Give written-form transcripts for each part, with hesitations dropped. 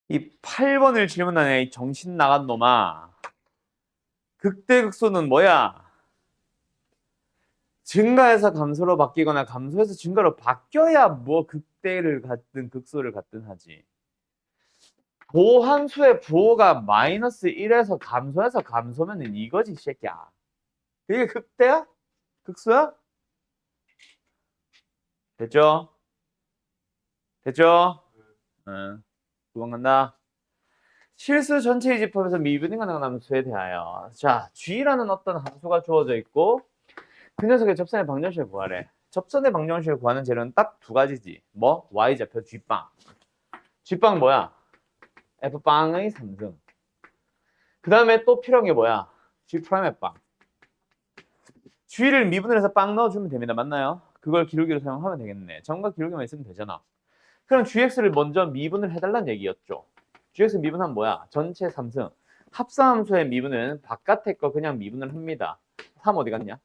이 8번을 질문하네. 이 정신 나간 놈아. 극대극소는 뭐야? 증가해서 감소로 바뀌거나 감소해서 증가로 바뀌어야 뭐 극대를 갖든 극소를 갖든 하지. 보함수의 부호가 마이너스 1에서 감소해서 감소면 이거지, 이 새끼야. 그게 극대야? 극소야? 됐죠? 됐죠? 응. 9번 간다. 실수 전체의 집합에서 미분이 가능한 함수에 대하여. 자, g라는 어떤 함수가 주어져 있고 그 녀석의 접선의 방정식을 구하래. 접선의 방정식을 구하는 재료는 딱 두 가지지. 뭐? y좌표 g빵. g빵 뭐야? f빵의 3승. 그 다음에 또 필요한 게 뭐야? g'의 빵. g를 미분을 해서 빵 넣어주면 됩니다. 맞나요? 그걸 기울기로 사용하면 되겠네. 정과 기울기만 있으면 되잖아. 그럼 gx를 먼저 미분을 해달라는 얘기였죠. gx 미분하면 뭐야? 전체 3승. 합성함수의 미분은 바깥에 거 그냥 미분을 합니다. 3 어디 갔냐?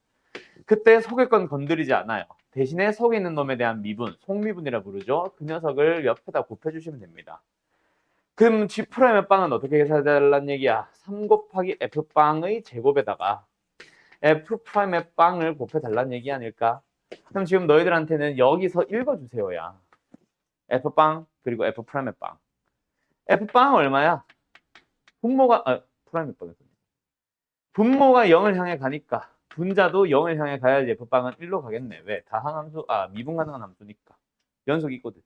그때 속의 건 건드리지 않아요. 대신에 속에 있는 놈에 대한 미분, 속미분이라 부르죠. 그 녀석을 옆에다 곱해주시면 됩니다. 그럼 G'의 빵은 어떻게 계산해달라는 얘기야? 3 곱하기 F빵의 제곱에다가 F'의 빵을 곱해달라는 얘기 아닐까? 그럼 지금 너희들한테는 여기서 읽어주세요야. F빵 그리고 F'의 빵. F빵은 얼마야? 분모가 프라임의 빵. 분모가 0을 향해 가니까 분자도 0을 향해 가야지 F빵은 1로 가겠네. 왜? 다항함수, 미분 가능한 함수니까. 연속이 있거든.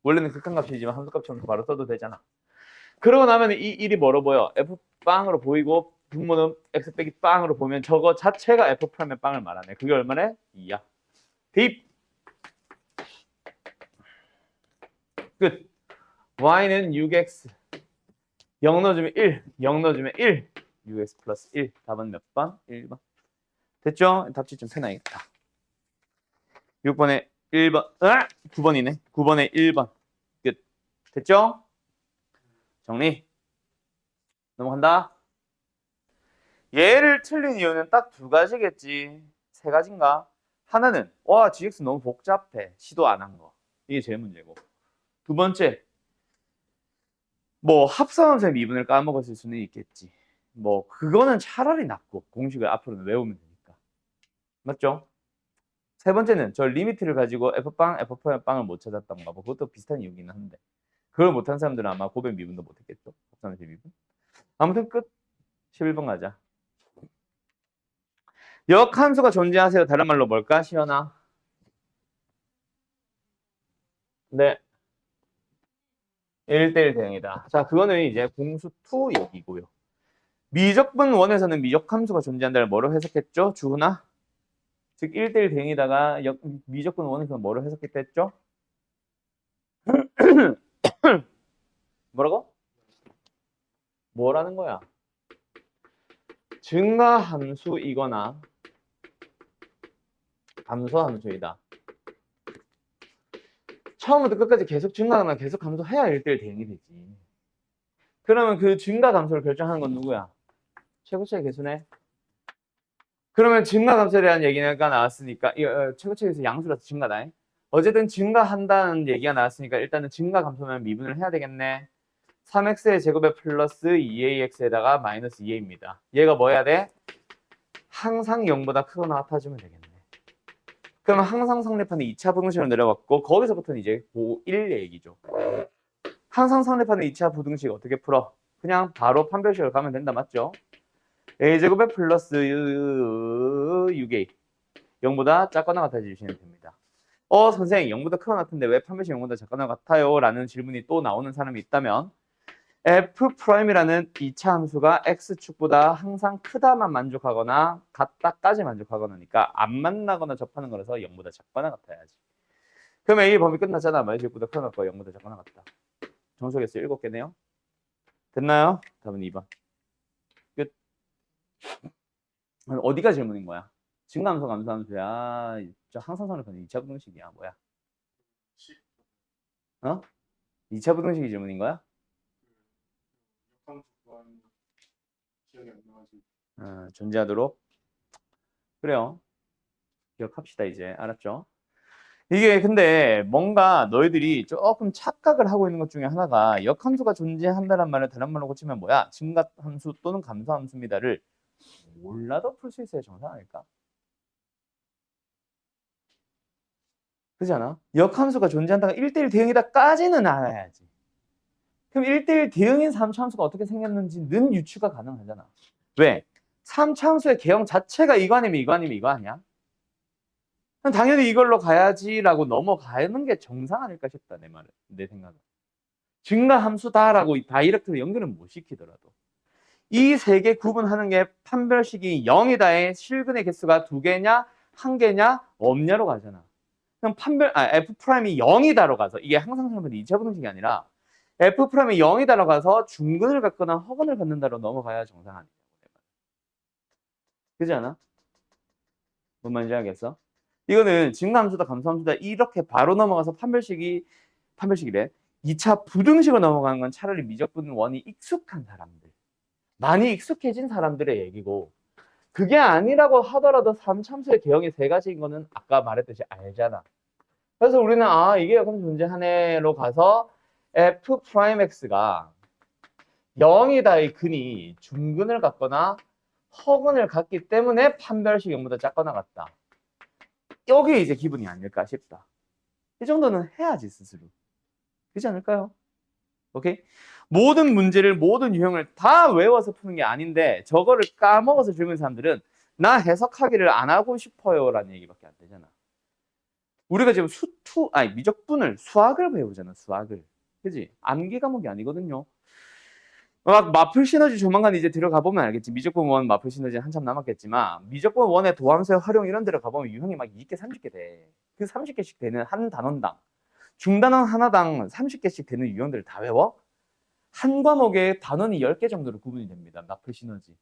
원래는 극한값이지만 함수값처럼 바로 써도 되잖아. 그러고 나면 이 1이 뭐로 보여? F빵으로 보이고 분모는 X 빼기 빵으로 보면 저거 자체가 F'의 빵을 말하네. 그게 얼마래? 2야. 대입! 끝. Y는 6X. 0 넣어주면 1. 0 넣어주면 1. 6X 플러스 1. 답은 몇 번? 1번. 됐죠? 답지 좀 펴놔야겠다. 6번에 1번, 9번이네. 9번에 1번. 끝. 됐죠? 정리. 넘어간다. 얘를 틀린 이유는 딱 두 가지겠지. 세 가지인가? 하나는, 와, GX 너무 복잡해. 시도 안 한 거. 이게 제일 문제고. 두 번째, 뭐, 합성함수의 미분을 까먹었을 수는 있겠지. 뭐, 그거는 차라리 낫고, 공식을 앞으로는 외우면 되니까. 맞죠? 세 번째는, 저 리미트를 가지고 F빵, F'빵을 못 찾았던가. 뭐, 그것도 비슷한 이유긴 한데. 그걸 못한 사람들은 아마 고백 미분도 못했겠죠. 합성함수의 미분. 아무튼 끝. 11번 가자. 역함수가 존재하세요. 다른 말로 뭘까? 시연아. 네. 1대1 대응이다. 자, 그거는 이제 공수 2 얘기고요. 미적분 원에서는 미적함수가 존재한다를 뭐로 해석했죠? 주훈아? 즉 1대1 대응이다가 미적분 원에서는 뭐로 해석했다 했죠? 뭐라고? 뭐라는 거야? 증가함수이거나 감소함수이다. 처음부터 끝까지 계속 증가하거나 계속 감소해야 1대1 대응이 되지. 그러면 그 증가 감소를 결정하는 건 누구야? 최고차의 개수네. 그러면 증가 감소에 대한 얘기가 나왔으니까 최고차에서 양수라서 증가다. 어쨌든 증가한다는 얘기가 나왔으니까 일단은 증가 감소면 미분을 해야 되겠네. 3x의 제곱에 플러스 2ax에다가 마이너스 2a입니다. 얘가 뭐 해야 돼? 항상 0보다 크거나 같아지면 되겠네. 그러면 항상 성립하는 2차 부등식으로 내려갔고 거기서부터는 이제 고1 얘기죠. 항상 성립하는 2차 부등식 어떻게 풀어? 그냥 바로 판별식을 가면 된다. 맞죠? a제곱에 플러스 6a 0보다 작거나 같아지시면 됩니다. 선생님 0보다 크거나 같은데 왜 판별식 0보다 작거나 같아요? 라는 질문이 또 나오는 사람이 있다면 F'이라는 2차 함수가 X축보다 항상 크다만 만족하거나 같다까지 만족하거나니까 안 만나거나 접하는 거라서 0보다 작거나 같아야지. 그럼 A 범위 끝났잖아. Y축보다 크거나 같고 0보다 작거나 같다. 정석에서 7개네요. 됐나요? 답은 2번. 끝. 어디가 질문인 거야? 증가함수, 감소함수야. 저 항상선을 걷는 2차 부등식이야. 뭐야? 2차 부등식이 질문인 거야? 존재하도록. 그래요. 기억합시다 이제. 알았죠? 이게 근데 뭔가 너희들이 조금 착각을 하고 있는 것 중에 하나가 역함수가 존재한다는 말을 다른 말로 고치면 뭐야? 증가함수 또는 감소함수입니다를 몰라도 풀 수 있어야 정상 아닐까? 그렇지 않아? 역함수가 존재한다가 1대1 대응이다까지는 알아야지. 그럼 1대1 대응인 3차함수가 어떻게 생겼는지는 유추가 가능하잖아. 왜? 3차함수의 개형 자체가 이거 아니면 이거 아니면 이거 아니야? 그럼 당연히 이걸로 가야지라고 넘어가는 게 정상 아닐까 싶다, 내 말은. 내 생각은. 증가함수다라고 다이렉트로 연결은 못 시키더라도. 이 세 개 구분하는 게 판별식이 0이다의 실근의 개수가 2개냐, 1개냐, 없냐로 가잖아. 그럼 F'이 0이다로 가서, 이게 항상 사람들이 2차 분식이 아니라 F'이 0이다로 가서 중근을 갖거나 허근을 갖는다로 넘어가야 정상 아니야. 그렇지 않아? 뭔 말인지 알겠어? 이거는 증가함수다, 감소함수다 이렇게 바로 넘어가서 판별식이래. 2차 부등식으로 넘어가는 건 차라리 미적분 원이 익숙한 사람들, 많이 익숙해진 사람들의 얘기고, 그게 아니라고 하더라도 3참수의 개형이 세 가지인 거는 아까 말했듯이 알잖아. 그래서 우리는 이게 역함수 존재하네로 가서 F'X가 0이다의 근이 중근을 갖거나 허근을 갖기 때문에 판별식 0보다 작거나 같다. 여기 이제 기분이 아닐까 싶다. 이 정도는 해야지 스스로. 그렇지 않을까요? 오케이? 모든 문제를 모든 유형을 다 외워서 푸는 게 아닌데 저거를 까먹어서 질문하는 사람들은 나 해석하기를 안 하고 싶어요 라는 얘기밖에 안 되잖아. 우리가 지금 미적분을 수학을 배우잖아. 수학을. 그지? 암기 과목이 아니거든요. 막 마플 시너지 조만간 이제 들어가 보면 알겠지. 미적분 원 마플 시너지 한참 남았겠지만 미적분 원의 도함수의 활용 이런 데를 가보면 유형이 막 20개 30개 돼. 그 30개씩 되는 한 단원당 중단원 하나당 30개씩 되는 유형들을 다 외워? 한 과목에 단원이 10개 정도로 구분이 됩니다. 마플 시너지.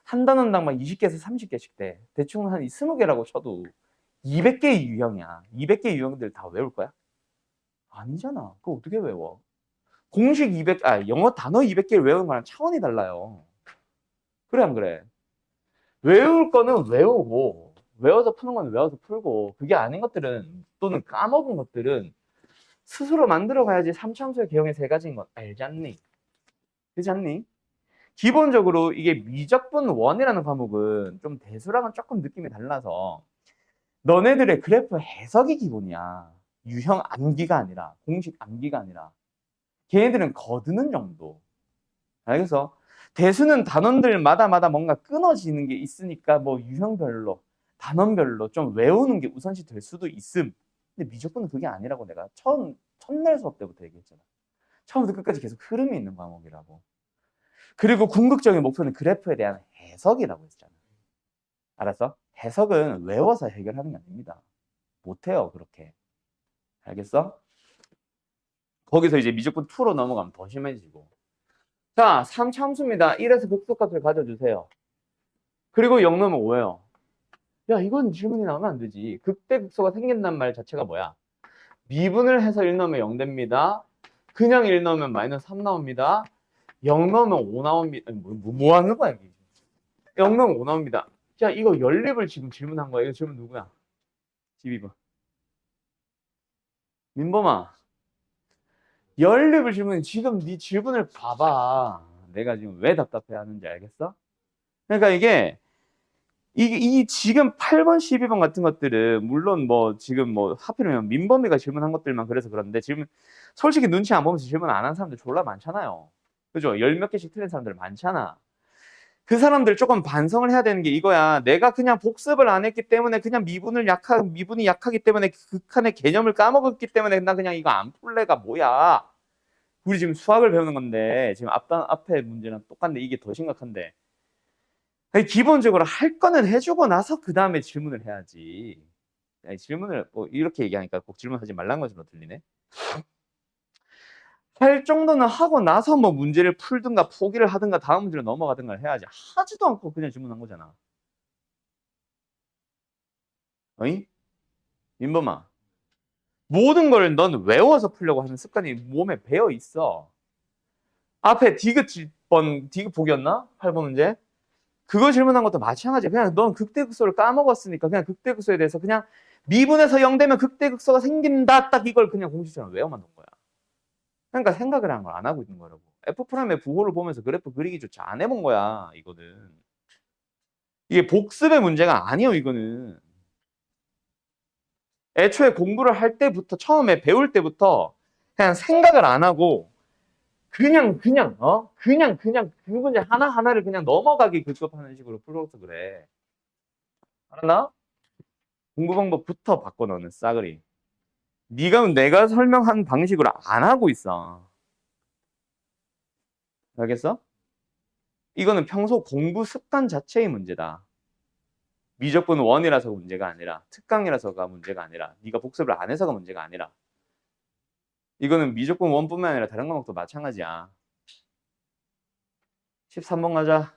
한 단원당 막 20개에서 30개씩 돼. 대충 한 20개라고 쳐도 200개의 유형이야. 200개의 유형들 다 외울 거야? 아니잖아. 그거 어떻게 외워? 공식 200, 영어 단어 200개를 외우는 거랑 차원이 달라요. 그래, 안 그래? 외울 거는 외우고, 외워서 푸는 건 외워서 풀고, 그게 아닌 것들은, 또는 까먹은 것들은 스스로 만들어 가야지 3참수의 개형의 세 가지인 건 알지 않니? 그렇지 않니? 기본적으로 이게 미적분 원이라는 과목은 좀 대수랑은 조금 느낌이 달라서 너네들의 그래프 해석이 기본이야. 유형 암기가 아니라, 공식 암기가 아니라. 걔네들은 거드는 정도. 알겠어? 대수는 단원들마다 뭔가 끊어지는 게 있으니까 뭐 유형별로, 단원별로 좀 외우는 게 우선시 될 수도 있음. 근데 미적분은 그게 아니라고 내가 첫날 수업 때부터 얘기했잖아. 처음부터 끝까지 계속 흐름이 있는 과목이라고. 그리고 궁극적인 목표는 그래프에 대한 해석이라고 했잖아. 알았어? 해석은 외워서 해결하는 게 아닙니다. 못해요, 그렇게. 알겠어? 거기서 이제 미적분 2로 넘어가면 더 심해지고. 자, 3참수입니다. 1에서 극소값을 가져주세요. 그리고 0 넣으면 5예요. 야, 이건 질문이 나오면 안 되지. 극대극소가 생긴다는 말 자체가 뭐야? 미분을 해서 1 넣으면 0 됩니다. 그냥 1 넣으면 마이너스 3 나옵니다. 0 넣으면 5 나옵니다. 뭐 하는 거야, 이게? 0 넣으면 5 나옵니다. 자, 이거 연립을 지금 질문한 거야. 이거 질문 누구야? 12번. 민범아. 연립을 질문해. 지금 네 질문을 봐봐. 내가 지금 왜 답답해 하는지 알겠어? 그러니까 이 지금 8번, 12번 같은 것들은 물론 뭐 지금 뭐 하필이면 민범이가 질문한 것들만 그래서 그런데 질문 솔직히 눈치 안 보면서 질문 안 한 사람들 졸라 많잖아요. 그죠? 열 몇 개씩 틀린 사람들 많잖아. 그 사람들 조금 반성을 해야 되는 게 이거야. 내가 그냥 복습을 안 했기 때문에 그냥 미분이 약하기 때문에 극한의 개념을 까먹었기 때문에 나 그냥 이거 안 풀래가 뭐야. 우리 지금 수학을 배우는 건데 지금 앞에 문제랑 똑같은데 이게 더 심각한데. 아니, 기본적으로 할 거는 해주고 나서 그 다음에 질문을 해야지. 아니, 질문을 뭐 이렇게 얘기하니까 꼭 질문하지 말란 것으로 들리네. 할 정도는 하고 나서 뭐 문제를 풀든가 포기를 하든가 다음 문제로 넘어가든가 해야지. 하지도 않고 그냥 질문한 거잖아. 어이? 민범아. 모든 걸 넌 외워서 풀려고 하는 습관이 몸에 배어 있어. 앞에 디귿 보기였나? 8번 문제? 그거 질문한 것도 마찬가지야. 그냥 넌 극대극소를 까먹었으니까 그냥 극대극소에 대해서 그냥 미분에서 0 되면 극대극소가 생긴다. 딱 이걸 그냥 공식처럼 외워만 놓은 거야. 그러니까 생각을 한 걸 안 하고 있는 거라고. F'의 부호를 보면서 그래프 그리기조차 안 해본 거야, 이거는. 이게 복습의 문제가 아니에요, 이거는. 애초에 공부를 할 때부터, 처음에 배울 때부터 그냥 생각을 안 하고 그냥 그 문제 하나하나를 그냥 넘어가기 급급하는 식으로 풀어서 그래. 알았나? 공부 방법부터 바꿔 너는 싸그리. 내가 설명한 방식으로 안 하고 있어. 알겠어? 이거는 평소 공부 습관 자체의 문제다. 미적분 원이라서 문제가 아니라 특강이라서가 문제가 아니라 네가 복습을 안 해서가 문제가 아니라 이거는 미적분 원뿐만 아니라 다른 과목도 마찬가지야. 13번 가자.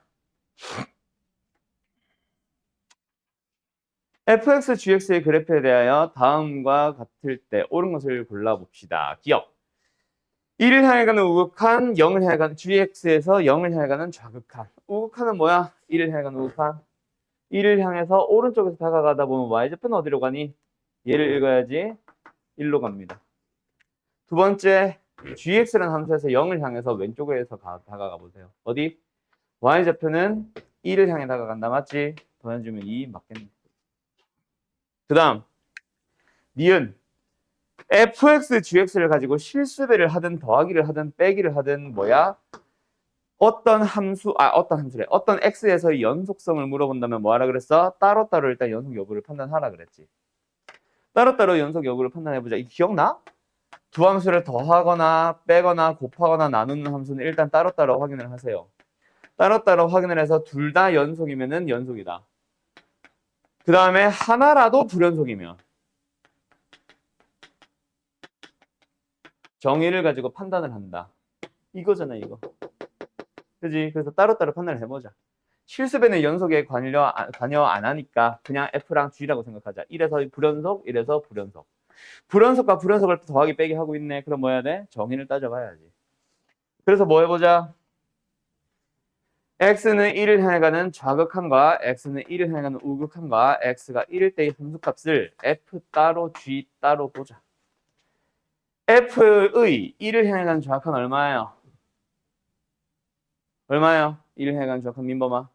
fx, gx의 그래프에 대하여 다음과 같을 때 옳은 것을 골라봅시다. 기억. 1을 향해 가는 우극한, 0을 향해 가는 gx에서 0을 향해 가는 좌극한. 우극한은 뭐야? 1을 향해 가는 우극한. 1을 향해서 오른쪽에서 다가가다 보면 y좌표는 어디로 가니? 얘를 읽어야지. 1로 갑니다. 두 번째, gx라는 함수에서 0을 향해서 왼쪽에서 다가가 보세요. 어디? y좌표는 1을 향해 다가간다. 맞지? 더해주면 2 맞겠네. 그 다음 니은 fx, gx를 가지고 실수배를 하든 더하기를 하든 빼기를 하든 뭐야? 어떤 함수래. 어떤 x에서의 연속성을 물어본다면 뭐하라 그랬어? 따로따로 일단 연속 여부를 판단하라 그랬지. 따로따로 연속 여부를 판단해보자. 이거 기억나? 두 함수를 더하거나 빼거나 곱하거나 나누는 함수는 일단 따로따로 확인을 하세요. 따로따로 확인을 해서 둘 다 연속이면은 연속이다. 그 다음에 하나라도 불연속이면 정의를 가지고 판단을 한다. 이거잖아, 이거. 그지? 그래서 따로따로 판단을 해보자. 실수배는 연속에 관여 안 하니까 그냥 F랑 G라고 생각하자. 1에서 불연속, 1에서 불연속. 불연속과 불연속을 더하기 빼기 하고 있네. 그럼 뭐 해야 돼? 정의를 따져봐야지. 그래서 뭐 해보자. x는 1을 향해 가는 좌극한과 x는 1을 향해 가는 우극한과 x가 1일 때의 함수값을 F 따로 G 따로 보자. F의 1을 향해 가는 좌극한 얼마예요? 얼마예요? 1을 향해 가는 좌극한 민범아?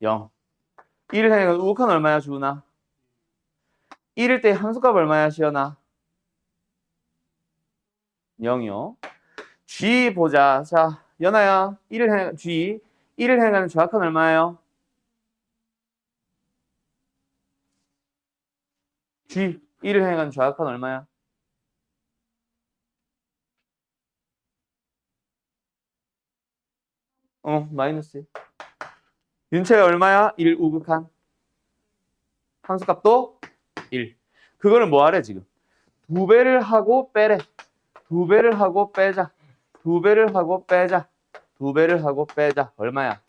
0. 1을 향해 가는 우극한 얼마야 주은아? 1일 때 함수값 얼마야 시연아? 0이요. G 보자. 자, 연아야. 1을 향해 가는 좌극한 얼마예요? G. 1을 향해 가는 좌극한 얼마야? 마이너스 1. 윤채가 얼마야? 1 우극한. 함수값도 1. 그거를 뭐 하래 지금? 두 배를 하고 빼래. 두 배를 하고 빼자. 두 배를 하고 빼자. 두 배를 하고 빼자. 얼마야?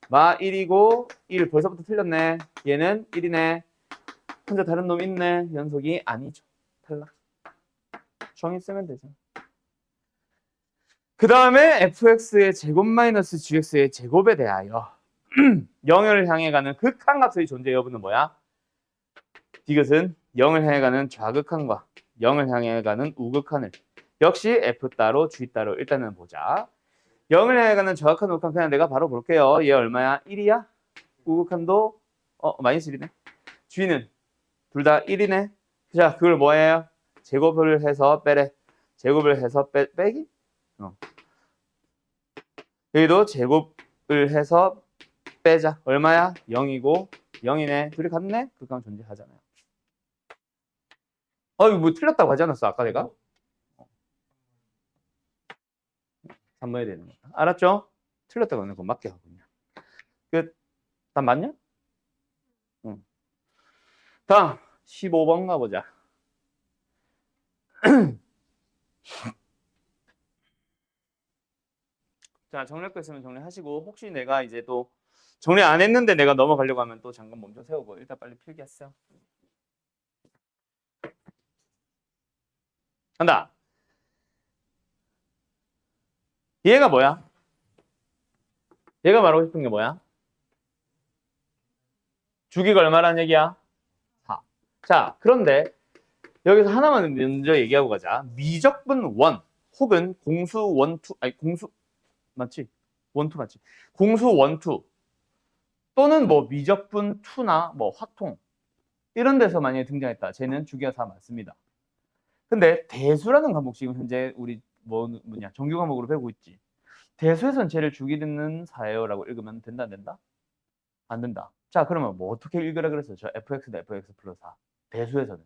마 1이고 1 벌써부터 틀렸네. 얘는 1이네. 혼자 다른 놈 있네. 연속이 아니죠. 탈락. 정의 쓰면 되죠. 그 다음에 fx의 제곱 마이너스 gx의 제곱에 대하여 0을 향해 가는 극한값의 존재 여부는 뭐야? 디귿은 0을 향해 가는 좌극한과 0을 향해 가는 우극한을 역시 f 따로 g 따로 일단은 보자. 0을 향해 가는 좌극한 우극한 그냥 내가 바로 볼게요. 얘 얼마야? 1이야? 우극한도 마이너스 1이네. g는 둘 다 1이네. 자, 그걸 뭐예요? 제곱을 해서 빼래. 제곱을 해서 빼기? 여기도 제곱을 해서 빼자. 얼마야? 0이고 0이네. 둘이 같네? 극한 존재하잖아요. 이거 뭐 틀렸다고 하지 않았어? 아까 내가? 3번이 되는 거야. 알았죠? 틀렸다고 하는 거 맞게 하고 그냥. 끝. 답 맞냐? 응. 다음 15번 가보자. 자, 정리할 거 있으면 정리하시고 혹시 내가 이제 또 정리 안 했는데 내가 넘어가려고 하면 또 잠깐 멈춰 세우고 일단 빨리 필기하세요. 간다. 얘가 뭐야? 얘가 말하고 싶은 게 뭐야? 주기가 얼마라는 얘기야? 4. 자, 그런데 여기서 하나만 먼저 얘기하고 가자. 미적분 원 혹은 공수 원투 아니 공수 맞지? 원투 맞지? 공수 원투 또는 뭐 미적분 투나 뭐 화통 이런 데서 만약에 등장했다. 쟤는 주기가 4 맞습니다. 근데 대수라는 과목 지금 현재 우리 뭐냐 정규 과목으로 배우고 있지. 대수에선 쟤를 주기 듣는 4예요라고 읽으면 된다 안 된다? 안 된다. 자, 그러면 뭐 어떻게 읽으라 그랬어요? 저 fx다 fx 플러스 4. 대수에서는.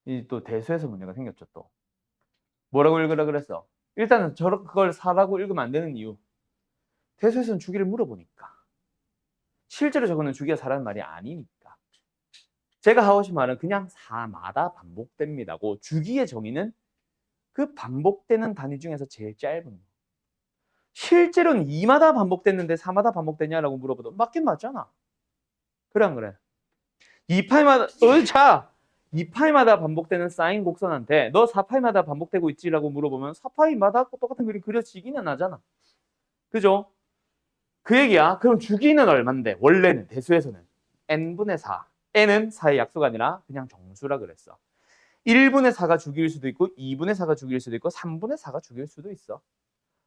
이 또 대수에서 문제가 생겼죠, 또. 뭐라고 읽으라 그랬어? 일단은 그걸 4라고 읽으면 안 되는 이유. 대수에서는 주기를 물어보니까. 실제로 저거는 주기가 4라는 말이 아니니까. 제가 하고 싶은 말은 그냥 4마다 반복됩니다고. 주기의 정의는 그 반복되는 단위 중에서 제일 짧은 거. 실제로는 2마다 반복됐는데 4마다 반복되냐라고 물어봐도 맞긴 맞잖아. 그래 안 그래? 2파이마다 자 2파이마다 반복되는 사인 곡선한테 너 4파이마다 반복되고 있지라고 물어보면 4파이마다 똑같은 그림 그려지기는 하잖아. 그죠? 그 얘기야. 그럼 주기는 얼만데? 원래는 대수에서는 n분의 4. n은 4의 약수가 아니라 그냥 정수라 그랬어. 1분의 4가 주기일 수도 있고 2분의 4가 주기일 수도 있고 3분의 4가 주기일 수도 있어.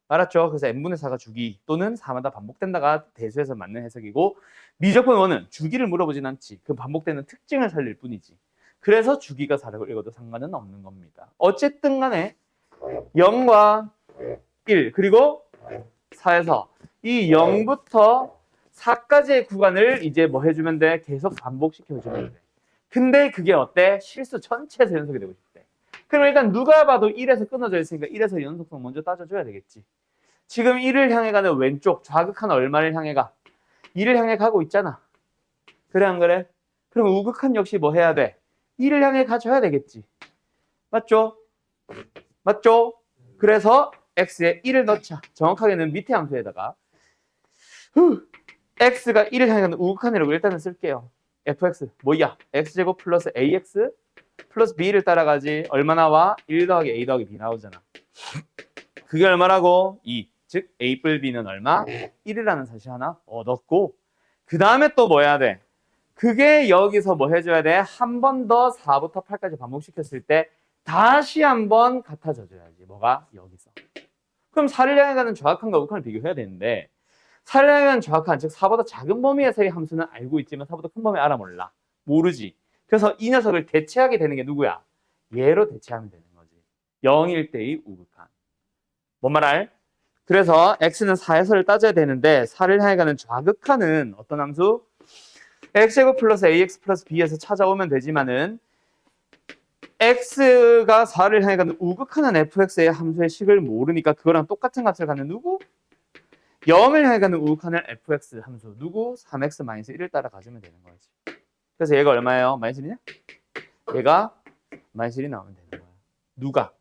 알았죠? 그래서 n분의 4가 주기 또는 4마다 반복된다가 대수에서 맞는 해석이고 미적분 원은 주기를 물어보진 않지. 그 반복되는 특징을 살릴 뿐이지. 그래서 주기가 4라고 읽어도 상관은 없는 겁니다. 어쨌든 간에 0과 1 그리고 4에서 이 0부터 4까지의 구간을 이제 뭐 해주면 돼? 계속 반복시켜주면 돼. 근데 그게 어때? 실수 전체에서 연속이 되고 싶대. 그럼 일단 누가 봐도 1에서 끊어져 있으니까 1에서 연속성 먼저 따져줘야 되겠지. 지금 1을 향해 가는 왼쪽 좌극한 얼마를 향해 가? 2를 향해 가고 있잖아. 그래 안 그래? 그럼 우극한 역시 뭐 해야 돼? 2를 향해 가줘야 되겠지. 맞죠? 맞죠? 그래서 x에 1을 넣자. 정확하게는 밑에 함수에다가 x가 1을 향해 가는 우극한이라고 일단은 쓸게요. fx 뭐야? x제곱 플러스 ax 플러스 b를 따라가지. 얼마 나와? 1 더하기 a 더하기 b 나오잖아. 그게 얼마라고? 2. 즉 a 뿔 b는 얼마? 1이라는 사실 하나 얻었고 그 다음에 또 뭐 해야 돼? 그게 여기서 뭐 해줘야 돼? 한 번 더 4부터 8까지 반복시켰을 때 다시 한 번 같아져줘야지. 뭐가? 여기서. 그럼 4를 향해 가는 정확한과 우극한을 비교해야 되는데 4를 향해 가는 정확한, 즉 4보다 작은 범위에서의 함수는 알고 있지만 4보다 큰 범위 알아 몰라. 모르지. 그래서 이 녀석을 대체하게 되는 게 누구야? 얘로 대체하면 되는 거지. 0일 때의 우극한. 뭔 말 알? 그래서 x는 4에서를 따져야 되는데 4를 향해 가는 좌극한은 어떤 함수? x제곱 플러스 ax 플러스 b에서 찾아오면 되지만은 x가 4를 향해 가는 우극한은 fx의 함수의 식을 모르니까 그거랑 똑같은 값을 갖는 누구? 0을 향해 가는 우극한을 fx 함수 누구? 3x-1을 따라 가주면 되는 거지. 그래서 얘가 얼마예요? 마이너스 1이냐? 얘가 마이너스 1이 나오면 되는 거야. 누가?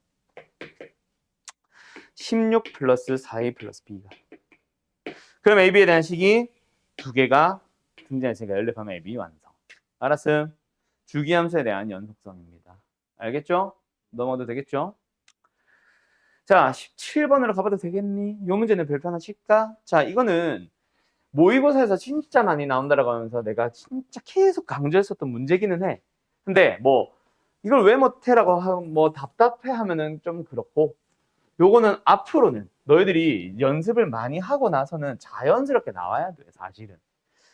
16 플러스 4a 플러스 b가. 그럼 AB에 대한 식이 두 개가 등장했으니까 연립하면 AB 완성. 알았음? 주기함수에 대한 연속성입니다. 알겠죠? 넘어도 되겠죠? 자, 17번으로 가봐도 되겠니? 이 문제는 별표 하나 칠까? 자, 이거는 모의고사에서 진짜 많이 나온다라고 하면서 내가 진짜 계속 강조했었던 문제기는 해. 근데 뭐 이걸 왜 못해라고 하면 뭐 답답해 하면은 좀 그렇고 요거는 앞으로는 너희들이 연습을 많이 하고 나서는 자연스럽게 나와야 돼, 사실은.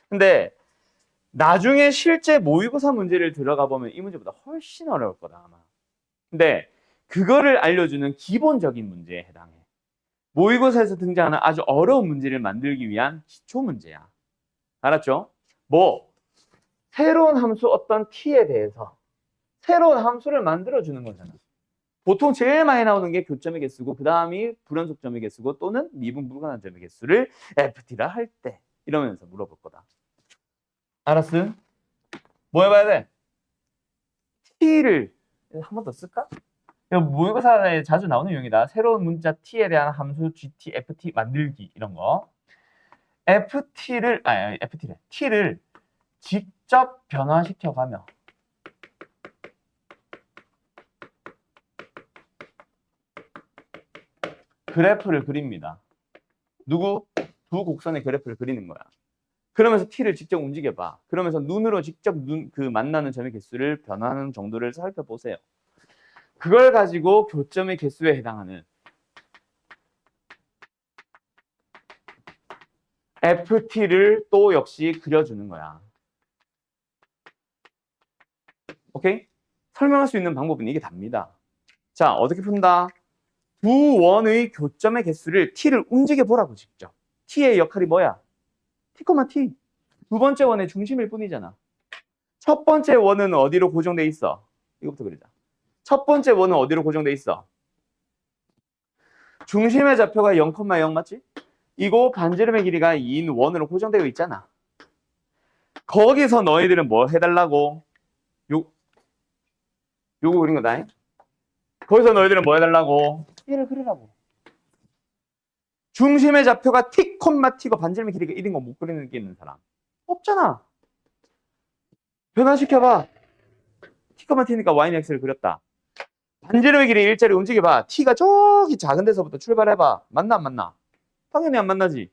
근데 나중에 실제 모의고사 문제를 들어가 보면 이 문제보다 훨씬 어려울 거다, 아마. 근데 그거를 알려주는 기본적인 문제에 해당해. 모의고사에서 등장하는 아주 어려운 문제를 만들기 위한 기초 문제야. 알았죠? 뭐 새로운 함수 어떤 t에 대해서 새로운 함수를 만들어주는 거잖아. 보통 제일 많이 나오는 게 교점의 개수고 그 다음이 불연속점의 개수고 또는 미분 불가능한 점의 개수를 ft라 할 때 이러면서 물어볼 거다. 알았음? 뭐 해봐야 돼? t를 한 번 더 쓸까? 모의고사에 자주 나오는 유형이다. 새로운 문자 t에 대한 함수 gt, ft 만들기 이런 거. t를 직접 변화시켜가며 그래프를 그립니다. 누구? 두 곡선의 그래프를 그리는 거야. 그러면서 t를 직접 움직여봐. 그러면서 눈으로 직접 그 만나는 점의 개수를 변화하는 정도를 살펴보세요. 그걸 가지고 교점의 개수에 해당하는 ft를 또 역시 그려주는 거야. 오케이? 설명할 수 있는 방법은 이게 답니다. 자, 어떻게 푼다? 두 원의 교점의 개수를 t를 움직여 보라고 직접. t의 역할이 뭐야? t, t. 두 번째 원의 중심일 뿐이잖아. 첫 번째 원은 어디로 고정돼 있어? 이거부터 그리자. 첫 번째 원은 어디로 고정돼 있어? 중심의 좌표가 0,0 맞지? 이거 반지름의 길이가 2인 원으로 고정되어 있잖아. 거기서 너희들은 뭐 해달라고? 요거 그린 거다. 거기서 너희들은 뭐 해달라고? 얘를 그리라고. 중심의 좌표가 t, t고 반지름의 길이가 1인 거 못 그리는 게 있는 사람? 없잖아. 변환시켜봐. t, t니까 y는 x를 그렸다. 반지름의 길이 일자리 움직여봐. t가 저기 작은 데서부터 출발해봐. 맞나 안 맞나? 당연히 안 만나지.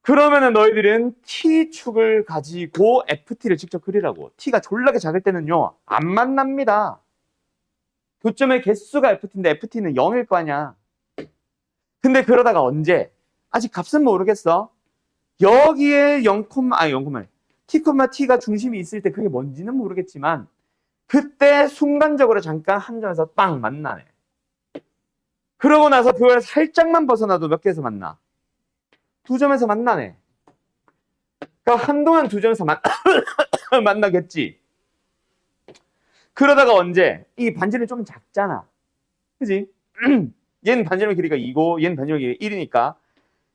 그러면은 너희들은 t축을 가지고 ft를 직접 그리라고. t가 졸라게 작을 때는요. 안 만납니다. 교점의 개수가 ft인데 ft는 0일 거 아니야. 근데 그러다가 언제? 아직 값은 모르겠어. 여기에 0, 아니 0, t, t가 중심이 있을 때 그게 뭔지는 모르겠지만 그때 순간적으로 잠깐 한 점에서 빵 만나네. 그러고 나서 그걸 살짝만 벗어나도 몇 개에서 만나? 두 점에서 만나네. 그러니까 한동안 두 점에서 만나겠지. 그러다가 언제? 이 반지름이 좀 작잖아. 그지? 얘는 반지름의 길이가 2고 얘는 반지름의 길이가 1이니까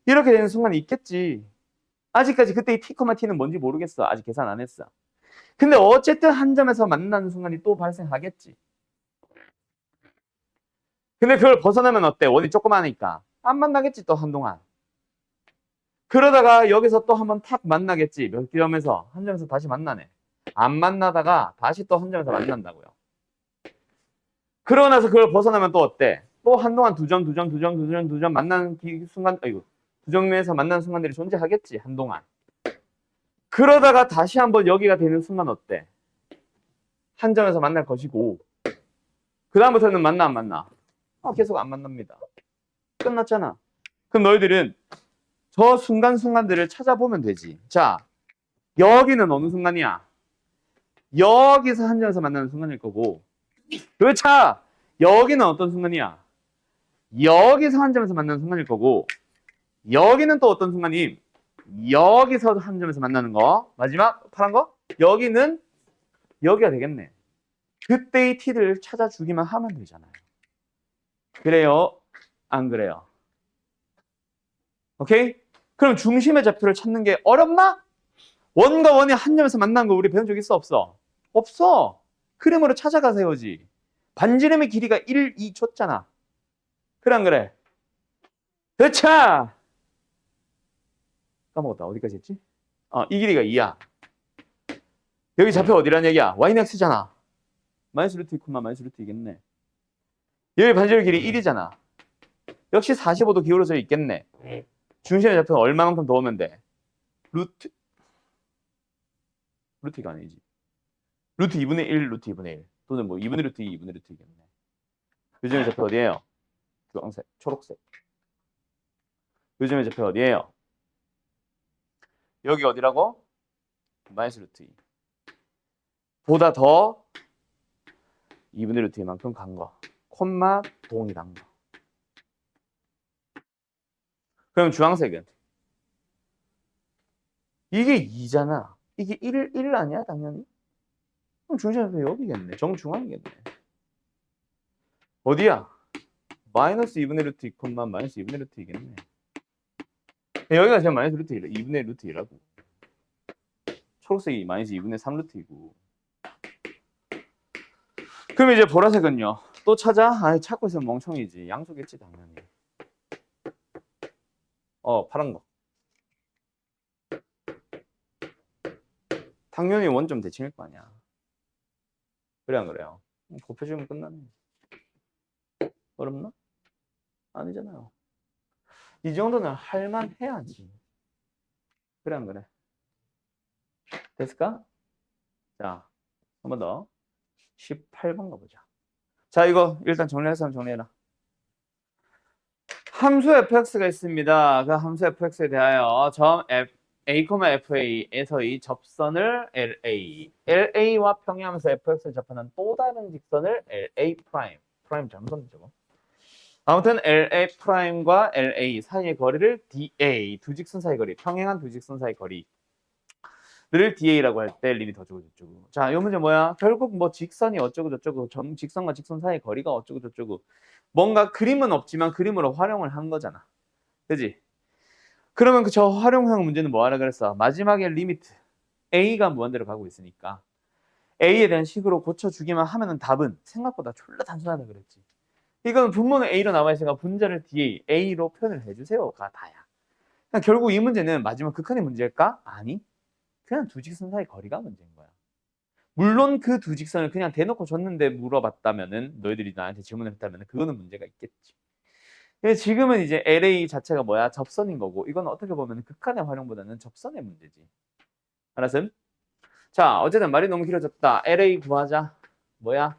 이렇게 되는 순간이 있겠지. 아직까지 그때 이 t, t는 뭔지 모르겠어. 아직 계산 안 했어. 근데 어쨌든 한 점에서 만나는 순간이 또 발생하겠지. 근데 그걸 벗어나면 어때? 원이 조그마하니까. 안 만나겠지, 또 한동안. 그러다가 여기서 또 한번 탁 만나겠지. 몇 점에서? 한 점에서 다시 만나네. 안 만나다가 다시 또 한 점에서 만난다고요. 그러고 나서 그걸 벗어나면 또 어때? 또 한동안 두 점 만나는 순간, 아이고, 두 점에서 만나는 순간들이 존재하겠지, 한동안. 그러다가 다시 한번 여기가 되는 순간 어때? 한 점에서 만날 것이고, 그다음부터는 만나, 안 만나? 계속 안 만납니다. 끝났잖아. 그럼 너희들은 저 순간순간들을 찾아보면 되지. 자, 여기는 어느 순간이야? 여기서 한 점에서 만나는 순간일 거고, 그렇죠. 여기는 어떤 순간이야? 여기서 한 점에서 만나는 순간일 거고, 여기는 또 어떤 순간임? 여기서 한 점에서 만나는 거. 마지막 파란 거? 여기는 여기가 되겠네. 그때의 t를 찾아주기만 하면 되잖아요. 그래요? 안 그래요? 오케이? 그럼 중심의 좌표를 찾는 게 어렵나? 원과 원이 한 점에서 만난 거 우리 배운 적 있어? 없어? 없어. 그림으로 찾아가세요지. 반지름의 길이가 1, 2 줬잖아. 그래 안 그래? 그렇죠. 까먹었다. 어디까지 했지? 이 길이가 2야. 여기 좌표 어디란 얘기야? y는 x잖아. 마이너스 루트 2, 마이너스 루트 2겠네. 여기 반지름 길이 1이잖아. 역시 45도 기울어져 있겠네. 중심의 좌표는 얼마만큼 더 오면 돼? 루트가 아니지. 루트 2분의 1, 루트 2분의 1. 또는 뭐 2분의 루트 2, 2분의 루트 2겠네. 요즘의 좌표 어디예요? 주황색, 초록색. 요즘의 좌표 어디예요? 여기 어디라고? 마이너스 루트 2. 보다 더 2분의 루트 2만큼 간 거. 콤마 동일한 거. 그럼 주황색은? 이게 2잖아. 이게 1 아니야, 당연히? 그럼 중심의 좌표 여기겠네. 정중앙이겠네. 어디야? 마이너스 2분의 루트 2, 마이너스 2분의 루트 2겠네. 여기가 지금 마이너스 루트 1, 2분의 루트 2라고. 초록색이 마이너스 2분의 3 루트 2고. 그럼 이제 보라색은요? 또 찾아? 찾고 있으면 멍청이지. 양수겠지, 당연히. 파란 거. 당연히 원점 대칭일 거 아니야. 그래, 안 그래요? 곱해주면 끝나네. 어렵나? 아니잖아요. 이 정도는 할만 해야지. 그래 안 그래? 됐을까? 자, 한 번 더. 18번 가보자. 자, 이거 일단 정리할 사람 정리해라. 함수 fx가 있습니다. 그 함수 fx에 대하여 점 a, fa에서의 접선을 LA와 평행하면서 fx를 접하는 또 다른 직선을 LA 프라임 잘못 썼네 저거. 아무튼 LA 프라임과 LA 사이의 거리를 DA, 두 직선 사이 거리, 평행한 두 직선 사이 거리를 DA라고 할 때 리밋 어쩌고 저쩌고. 자, 이 문제 뭐야? 결국 뭐 직선이 어쩌고 저쩌고, 직선과 직선 사이의 거리가 어쩌고 저쩌고. 뭔가 그림은 없지만 그림으로 활용을 한 거잖아. 그지? 그러면 그 저 활용형 문제는 뭐 하라 그랬어? 마지막에 리미트 A가 무한대로 가고 있으니까 A에 대한 식으로 고쳐주기만 하면은 답은 생각보다 졸라 단순하다 그랬지. 이건 분모는 A로 나와 있으니까 분자를 DA, A로 표현을 해주세요가 다야. 그냥 결국 이 문제는 마지막 극한의 문제일까? 아니, 그냥 두 직선 사이 거리가 문제인 거야. 물론 그 두 직선을 그냥 대놓고 줬는데 물어봤다면은, 너희들이 나한테 질문을 했다면은 그거는 문제가 있겠지. 근데 지금은 이제 LA 자체가 뭐야? 접선인 거고, 이건 어떻게 보면 극한의 활용보다는 접선의 문제지. 알았음? 자, 어쨌든 말이 너무 길어졌다. LA 구하자. 뭐야?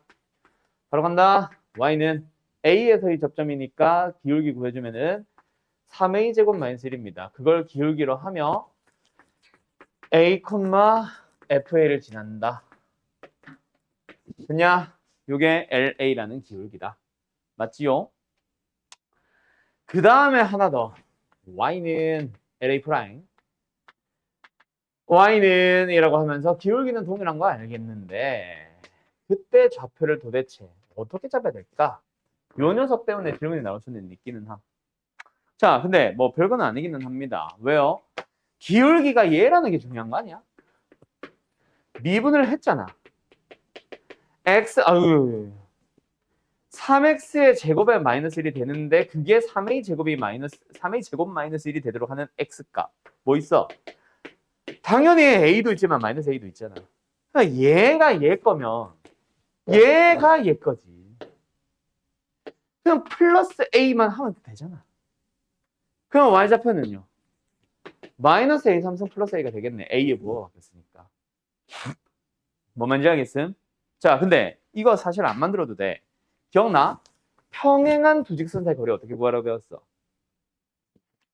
바로 간다. Y는 A에서의 접점이니까 기울기 구해주면은 3A 제곱 마이너스 1입니다. 그걸 기울기로 하며 A, FA를 지난다. 그냥 요게 LA라는 기울기다. 맞지요? 그 다음에 하나 더. Y는 LA 프라임. Y는 이라고 하면서 기울기는 동일한 거 알겠는데 그때 좌표를 도대체 어떻게 잡아야 될까? 요 녀석 때문에 질문이 나올 수는 있기는 함. 자, 근데 뭐 별건 아니기는 합니다. 왜요? 기울기가 얘라는 게 중요한 거 아니야? 미분을 했잖아. 아유, 3x의 제곱에 마이너스 1이 되는데 그게 3a 제곱 마이너스 1이 되도록 하는 x값. 뭐 있어? 당연히 a도 있지만 마이너스 a도 있잖아. 그러니까 얘가 얘 거면 얘가 얘 거지. 그냥 플러스 a만 하면 되잖아. 그럼 y좌표는요? 마이너스 a 삼성 플러스 a가 되겠네. a에 부호가 바뀌었으니까. 뭐 뭔지 알겠음? 자, 근데 이거 사실 안 만들어도 돼. 기억나? 평행한 두 직선 사이 거리 어떻게 구하라고 배웠어?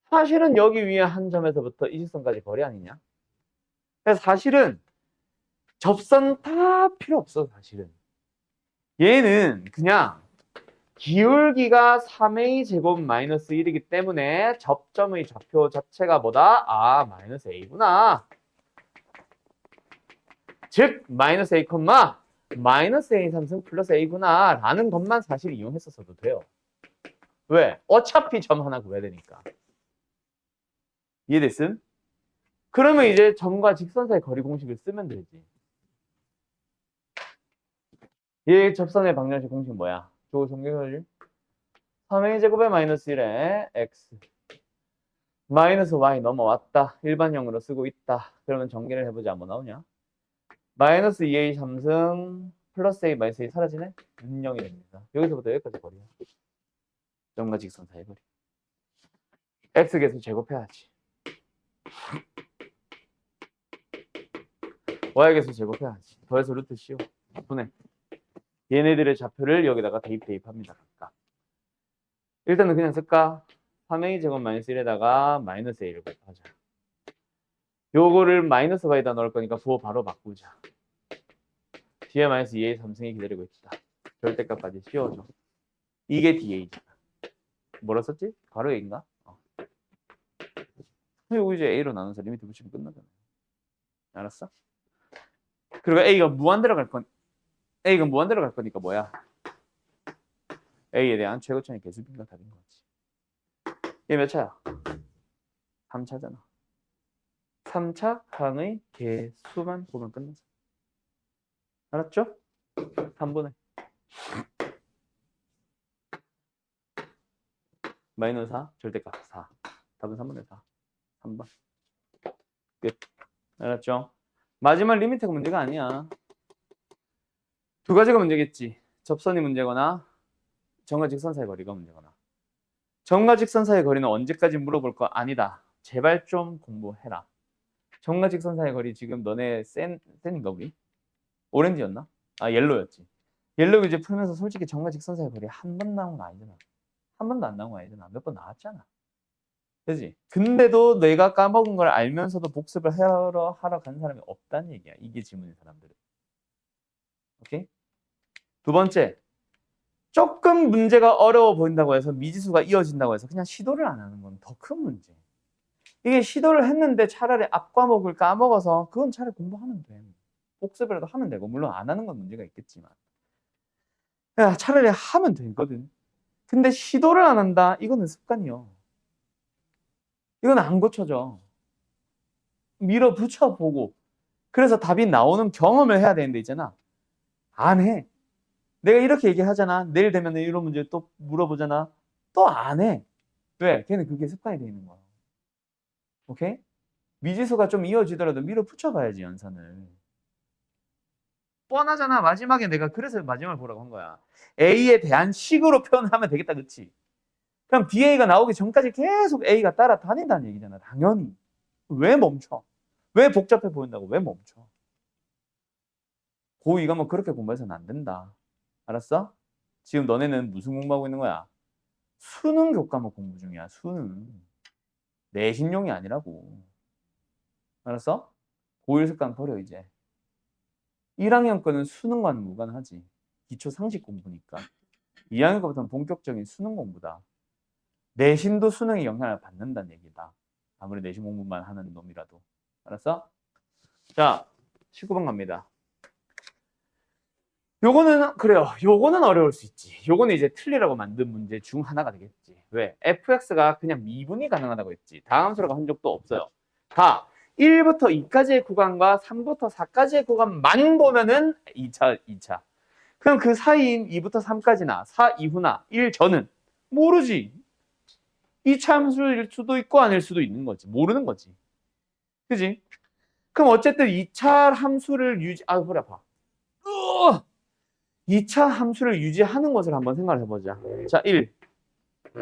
사실은 여기 위에 한 점에서부터 이 직선까지 거리 아니냐? 그래서 사실은 접선 다 필요 없어, 사실은. 얘는 그냥 기울기가 3a 제곱 마이너스 1이기 때문에 접점의 좌표 자체가 뭐다? 아, 마이너스 a구나. 즉, 마이너스 a, 마이너스 a 삼승 플러스 a구나 라는 것만 사실 이용했었어도 돼요. 왜? 어차피 점 하나 구해야 되니까. 이해됐음? 그러면 이제 점과 직선 사이 거리 공식을 쓰면 되지. 얘 접선의 방정식 공식 뭐야? 저거 정리해야지. 3a 제곱에 마이너스 1에 x 마이너스 y 넘어왔다. 일반형으로 쓰고 있다. 그러면 전개를 해보자. 뭐 나오냐? 마이너스 2a 3승 플러스 a 마이너스 a 사라지네? 운영이 됩니다. 여기서부터 여기까지 거리야. 점과 직선 사이 거리. x 계수 제곱해야지. y 계수 제곱해야지. 더해서 루트 씌워. 분해. 얘네들의 좌표를 여기다가 대입합니다. 각각. 일단은 그냥 쓸까? 3a 제곱 마이너스 1에다가 마이너스 a를 곱하자. 요거를 마이너스 y에다 넣을 거니까 부호 바로 바꾸자. 뒤에 마이너스 2a 3승이 기다리고 있다. 절대값까지 씌워줘. 이게 DA잖아. 뭐라 썼지? 바로 A인가? 요거 이제 A로 나눠서 리미트 붙이면 끝나잖아. 알았어? 그리고 A가 무한대로 갈 거니까 뭐야? A에 대한 최고점의 개수비가 답인 거지. 얘 몇 차야? 3차잖아. 3차 항의 개수만 보면 끝나죠. 알았죠? 3분의 마이너스 4 절대값 4. 답은 3분의 4. 3번. 끝. 알았죠? 마지막 리미트가 문제가 아니야. 두 가지가 문제겠지. 접선이 문제거나 점과 직선 사이 거리가 문제거나. 점과 직선 사이의 거리는 언제까지 물어볼 거 아니다. 제발 좀 공부해라. 점과 직선 사이의 거리 지금 너네 센인가 우리? 오렌지였나? 아 옐로였지. 옐로 이제 풀면서 솔직히 점과 직선 사이의 거리 한 번 나온 거 아니잖아. 한 번도 안 나온 거 아니잖아. 몇 번 나왔잖아. 그지? 근데도 내가 까먹은 걸 알면서도 복습을 하러 간 사람이 없다는 얘기야. 이게 질문인 사람들은. 오케이? 두 번째. 조금 문제가 어려워 보인다고 해서 미지수가 이어진다고 해서 그냥 시도를 안 하는 건 더 큰 문제. 이게 시도를 했는데 차라리 앞 과목을 까먹어서 그건 차라리 공부하면 돼. 복습이라도 하면 되고 물론 안 하는 건 문제가 있겠지만 야, 차라리 하면 되거든. 근데 시도를 안 한다? 이거는 습관이요. 이건 안 고쳐져. 밀어붙여 보고 그래서 답이 나오는 경험을 해야 되는데 있잖아. 안 해. 내가 이렇게 얘기하잖아. 내일 되면 이런 문제 또 물어보잖아. 또 안 해. 왜? 걔는 그게 습관이 돼 있는 거야. 오케이? 미지수가 좀 이어지더라도 밀어붙여 봐야지 연산을. 뻔하잖아. 마지막에 내가 그래서 마지막을 보라고 한 거야. A에 대한 식으로 표현하면 되겠다. 그치? 그럼 BA가 나오기 전까지 계속 A가 따라다닌다는 얘기잖아. 당연히. 왜 멈춰? 왜 복잡해 보인다고? 왜 멈춰? 고2가 뭐 그렇게 공부해서는 안 된다. 알았어? 지금 너네는 무슨 공부하고 있는 거야? 수능 교과목 공부 중이야. 수능. 내신용이 아니라고. 알았어? 고1 습관 버려 이제. 1학년 거는 수능과는 무관하지. 기초 상식 공부니까. 2학년 거부터는 본격적인 수능 공부다. 내신도 수능에 영향을 받는다는 얘기다. 아무리 내신 공부만 하는 놈이라도. 알았어? 자, 19번 갑니다. 요거는 그래요. 요거는 어려울 수 있지. 요거는 이제 틀리라고 만든 문제 중 하나가 되겠지. 왜? fx가 그냥 미분이 가능하다고 했지. 다음 수라고 한 적도 없어요. 다 1부터 2까지의 구간과 3부터 4까지의 구간만 보면은 2차. 그럼 그 사이인 2부터 3까지나 4 이후나 1 전은 모르지. 2차 함수일 수도 있고 아닐 수도 있는 거지. 모르는 거지. 그지? 그럼 어쨌든 2차 함수를 허리 아파. 2차 함수를 유지하는 것을 한번 생각을 해보자. 자, 1,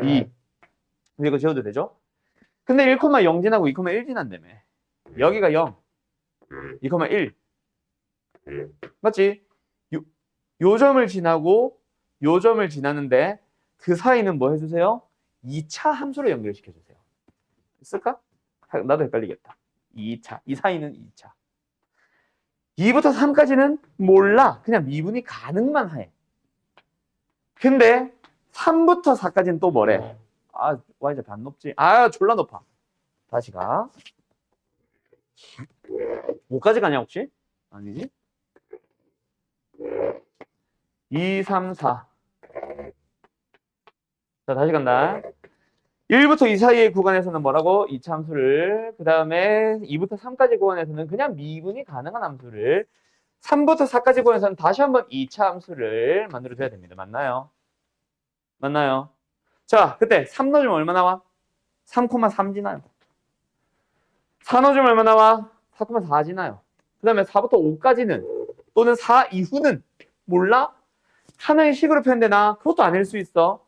2. 이거 지워도 되죠? 근데 1,0 지나고 2,1 지난다며. 여기가 0, 2,1. 맞지? 요 점을 지나고 요 점을 지나는데 그 사이는 뭐 해주세요? 2차 함수로 연결시켜주세요. 쓸까? 나도 헷갈리겠다. 2차. 이 사이는 2차. 2부터 3까지는 몰라. 그냥 미분이 가능만 해. 근데 3부터 4까지는 또 뭐래? 아, y좌표 안 높지? 아, 졸라 높아. 다시 가. 5까지 가냐 혹시? 아니지? 2, 3, 4. 자, 다시 간다. 1부터 2 사이의 구간에서는 뭐라고? 2차 함수를. 그 다음에 2부터 3까지 구간에서는 그냥 미분이 가능한 함수를. 3부터 4까지 구간에서는 다시 한번 2차 함수를 만들어줘야 됩니다. 맞나요? 맞나요? 자, 그때 3 넣어주면 얼마 나와? 3,3 지나요. 4 넣어주면 얼마 나와? 4,4 지나요. 그 다음에 4부터 5까지는 또는 4 이후는 몰라? 하나의 식으로 표현되나? 그것도 아닐 수 있어.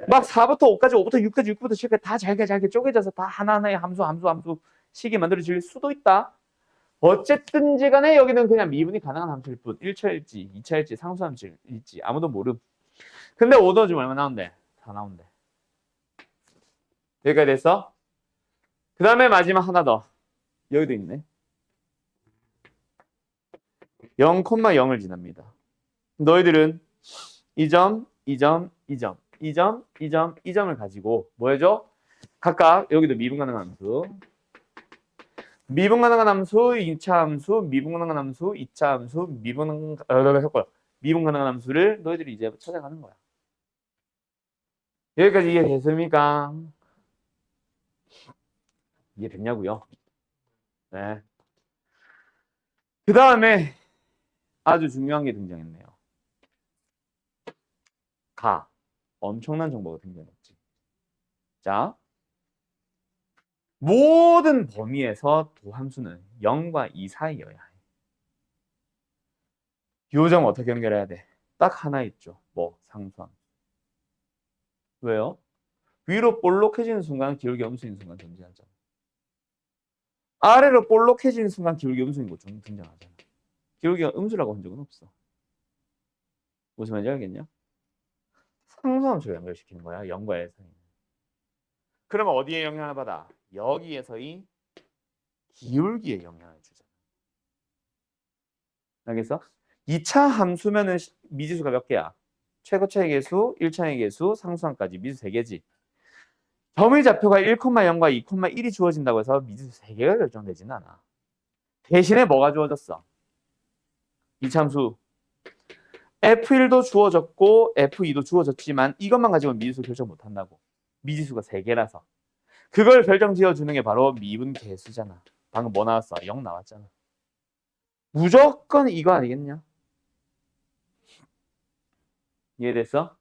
막 4부터 5까지, 5부터 6까지, 6부터 7까지 다 잘게 쪼개져서 다 하나하나의 함수 식이 만들어질 수도 있다. 어쨌든지 간에 여기는 그냥 미분이 가능한 함수일 뿐. 1차일지, 2차일지, 상수함수일지 아무도 모름. 근데 5 넣어주면 얼마 나온대? 4 나온대. 여기까지 됐어? 그 다음에 마지막 하나 더. 여기도 있네. 0,0을 지납니다. 너희들은 이 점, 이 점, 이 점, 이 점, 이 점, 이 점을 가지고 뭐 해줘? 각각 여기도 미분 가능한 함수, 미분 가능한 함수, 2차 함수, 미분 가능한 함수, 2차 함수, 미분 가능한 함수를 너희들이 이제 찾아가는 거야. 여기까지 이해됐습니까? 이해됐냐고요? 네. 그 다음에 아주 중요한 게 등장했네요. 엄청난 정보가 등장했지. 자, 모든 범위에서 도함수는 0과 2 사이여야 해. 요 점 어떻게 연결해야 돼? 딱 하나 있죠. 뭐 상수함. 왜요? 위로 볼록해지는 순간 기울기 음수인 순간 존재하잖아. 아래로 볼록해지는 순간 기울기 음수인 거 등장하잖아. 기울기가 음수라고 한 적은 없어. 무슨 말인지 알겠냐? 상수함수를 연결시키는 거야. 0과 1 사이. 그러면 어디에 영향을 받아? 여기에서의 기울기에 영향을 주잖아. 알겠어? 2차 함수면은 미지수가 몇 개야? 최고차의 개수, 1차의 개수, 상수함까지 미지수 3개지. 점의 좌표가 1,0과 2,1이 주어진다고 해서 미지수 3개가 결정되지는 않아. 대신에 뭐가 주어졌어? 2차 함수 F1도 주어졌고 F2도 주어졌지만 이것만 가지고는 미지수 결정 못한다고. 미지수가 3개라서. 그걸 결정 지어주는 게 바로 미분 계수잖아. 방금 뭐 나왔어? 0 나왔잖아. 무조건 이거 아니겠냐? 이해됐어?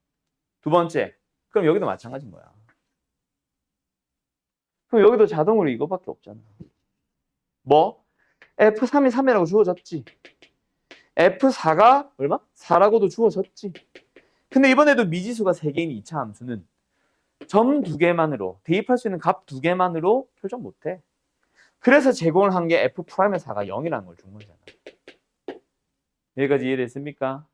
두 번째. 그럼 여기도 마찬가지인 거야. 그럼 여기도 자동으로 이거밖에 없잖아. 뭐? F3이 3이라고 주어졌지. F4가 얼마? 4라고도 주어졌지. 근데 이번에도 미지수가 3개인 2차 함수는 점 2개만으로, 대입할 수 있는 값 2개만으로 결정 못해. 그래서 제공을 한 게 F'의 4가 0이라는 걸 준 거잖아. 여기까지 이해됐습니까?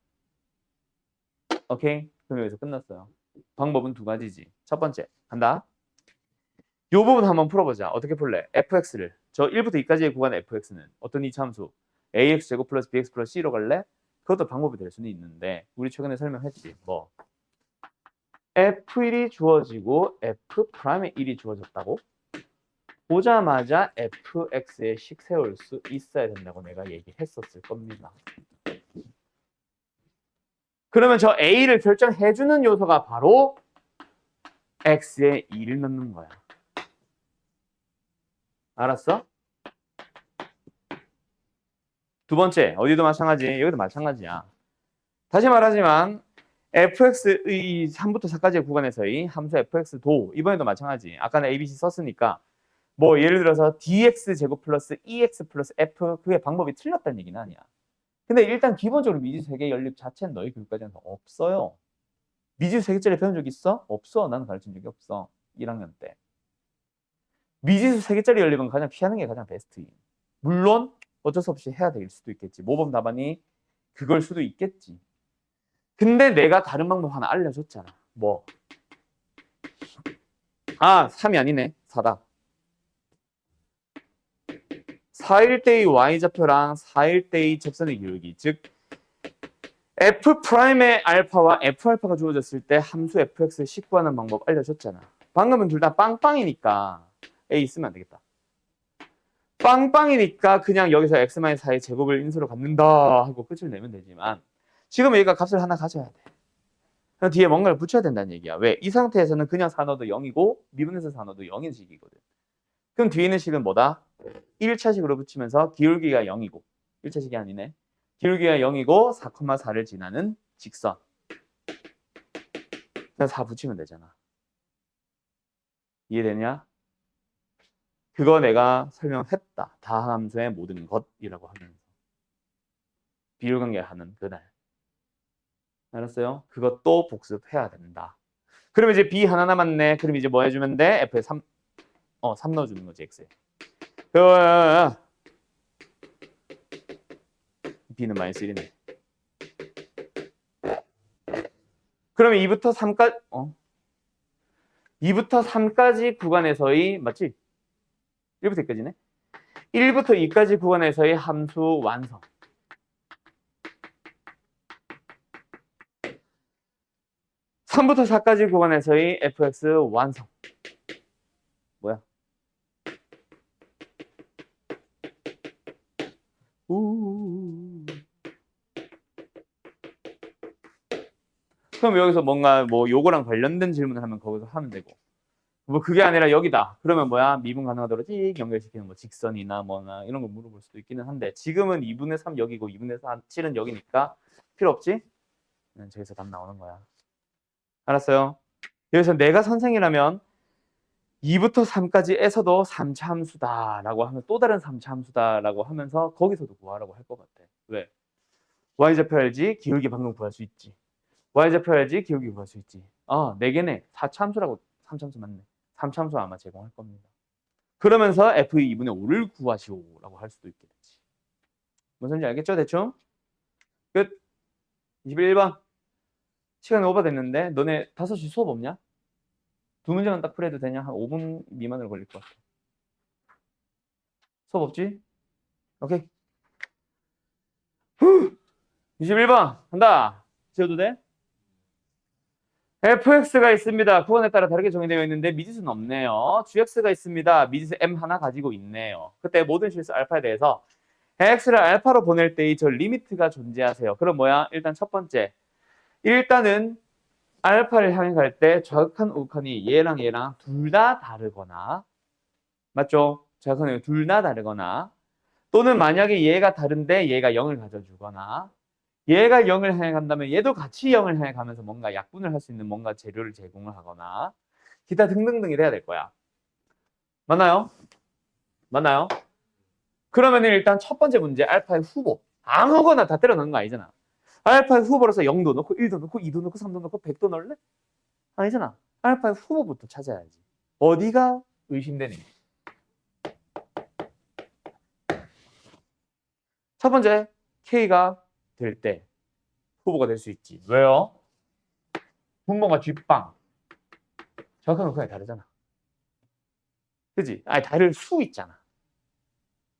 오케이? 그럼 여기서 끝났어요. 방법은 2가지지. 첫 번째, 간다. 이 부분 한번 풀어보자. 어떻게 풀래? fx를 저 1부터 2까지의 구간 fx는 어떤 이차함수 ax제곱 플러스 bx 플러스 c로 갈래? 그것도 방법이 될 수는 있는데 우리 최근에 설명했지. 뭐 f1이 주어지고 f'의 1이 주어졌다고? 보자마자 fx에 식 세울 수 있어야 된다고 내가 얘기했었을 겁니다. 그러면 저 a를 결정해주는 요소가 바로 x에 2를 넣는 거야. 알았어? 두 번째, 어디도 마찬가지, 여기도 마찬가지야. 다시 말하지만 fx의 3부터 4까지의 구간에서의 함수 fx도 이번에도 마찬가지. 아까는 abc 썼으니까 뭐 예를 들어서 dx 제곱 플러스 ex 플러스 f 그게 방법이 틀렸다는 얘기는 아니야. 근데 일단 기본적으로 미지수 세개 연립 자체는 너희 교육과정에서 없어요. 미지수 3개짜리 배운 적 있어? 없어. 나는 가르친 적이 없어. 1학년 때. 미지수 3개짜리 연립은 가장 피하는 게 가장 베스트임. 물론 어쩔 수 없이 해야 될 수도 있겠지. 모범 답안이 그걸 수도 있겠지. 근데 내가 다른 방법 하나 알려줬잖아. 뭐? 아, 3이 아니네. 4다. 4일 때의 y좌표랑 4일 때의 접선의 기울기. 즉 F'의 알파와 F알파가 주어졌을 때 함수 fx를 식구하는 방법 알려줬잖아. 방금은 둘 다 빵빵이니까 A 있으면 안 되겠다. 빵빵이니까 그냥 여기서 x-4의 제곱을 인수로 갖는다 하고 끝을 내면 되지만 지금 얘가 값을 하나 가져야 돼. 그럼 뒤에 뭔가를 붙여야 된다는 얘기야. 왜? 이 상태에서는 그냥 4 넣어도 0이고 미분해서 4 넣어도 0인 식이거든. 그럼 뒤에 있는 식은 뭐다? 1차식으로 붙이면서 기울기가 0이고 1차식이 아니네. 기울기가 0이고 4,4를 지나는 직선. 그래서 4 붙이면 되잖아. 이해되냐? 그거 내가 설명했다. 다함수의 모든 것이라고 하면서. 비율관계하는 그날. 알았어요? 그것도 복습해야 된다. 그럼 이제 B 하나 남았네. 그럼 이제 뭐 해주면 돼? F에 3 넣어주는 거지, X에. B는 마이너스 1이네. 그러면 2부터 3까지 2부터 3까지 구간에서의 맞지? 1부터 2까지네. 1부터 2까지 구간에서의 함수 완성. (3부터 4까지) 구간에서의 fx 완성. 뭐야? 그럼 여기서 뭔가 뭐 요거랑 관련된 질문을 하면 거기서 하면 되고 뭐 그게 아니라 여기다. 그러면 뭐야? 미분 가능하도록 찍 연결시키는 뭐 직선이나 뭐나 이런 거 물어볼 수도 있기는 한데 지금은 2분의 3 여기고 2분의 7은 여기니까 필요 없지? 저기서 답 나오는 거야. 알았어요? 여기서 내가 선생이라면 2부터 3까지에서도 3차 함수다라고 하면 또 다른 3차 함수다라고 하면서 거기서도 구하라고 할 것 같아. 왜? y좌표 알지? 기울기 방금 구할 수 있지. y좌표 알지? 기울기 구할 수 있지. 아, 4개네. 4차 함수라고 3참수 맞네. 3참수 아마 제공할 겁니다. 그러면서 F2분의 5를 구하시오라고 할 수도 있겠지. 무슨 소리인지 알겠죠? 대충? 끝. 21번. 시간이 오버됐는데 너네 5시 수업 없냐? 두 문제만 딱 풀어도 되냐? 한 5분 미만으로 걸릴 것 같아. 수업 없지? 오케이. 21번 한다. 지워도 돼? fx가 있습니다. 구원에 따라 다르게 정의되어 있는데 미지수는 없네요. gx가 있습니다. 미지수 m 하나 가지고 있네요. 그때 모든 실수 알파에 대해서 x를 알파로 보낼 때의 저 리미트가 존재하세요. 그럼 뭐야? 일단 첫 번째. 일단은 알파를 향해 갈 때 좌극한 우극한이 얘랑 얘랑 둘 다 다르거나 맞죠? 좌극한이 둘 다 다르거나 또는 만약에 얘가 다른데 얘가 0을 가져주거나 얘가 0을 향해 간다면 얘도 같이 0을 향해 가면서 뭔가 약분을 할 수 있는 뭔가 재료를 제공을 하거나 기타 등등등이 돼야 될 거야. 맞나요? 맞나요? 그러면 일단 첫 번째 문제 알파의 후보 아무거나 다 때려 넣는 거 아니잖아. 알파의 후보로서 0도 넣고 1도 넣고 2도 넣고 3도 넣고 100도 넣을래? 아니잖아. 알파의 후보부터 찾아야지. 어디가 의심되니? 첫 번째 K가 될 때 후보가 될 수 있지. 왜요? 분모가 뒷방. 정확한 건 다르잖아. 그지? 아니 다를 수 있잖아.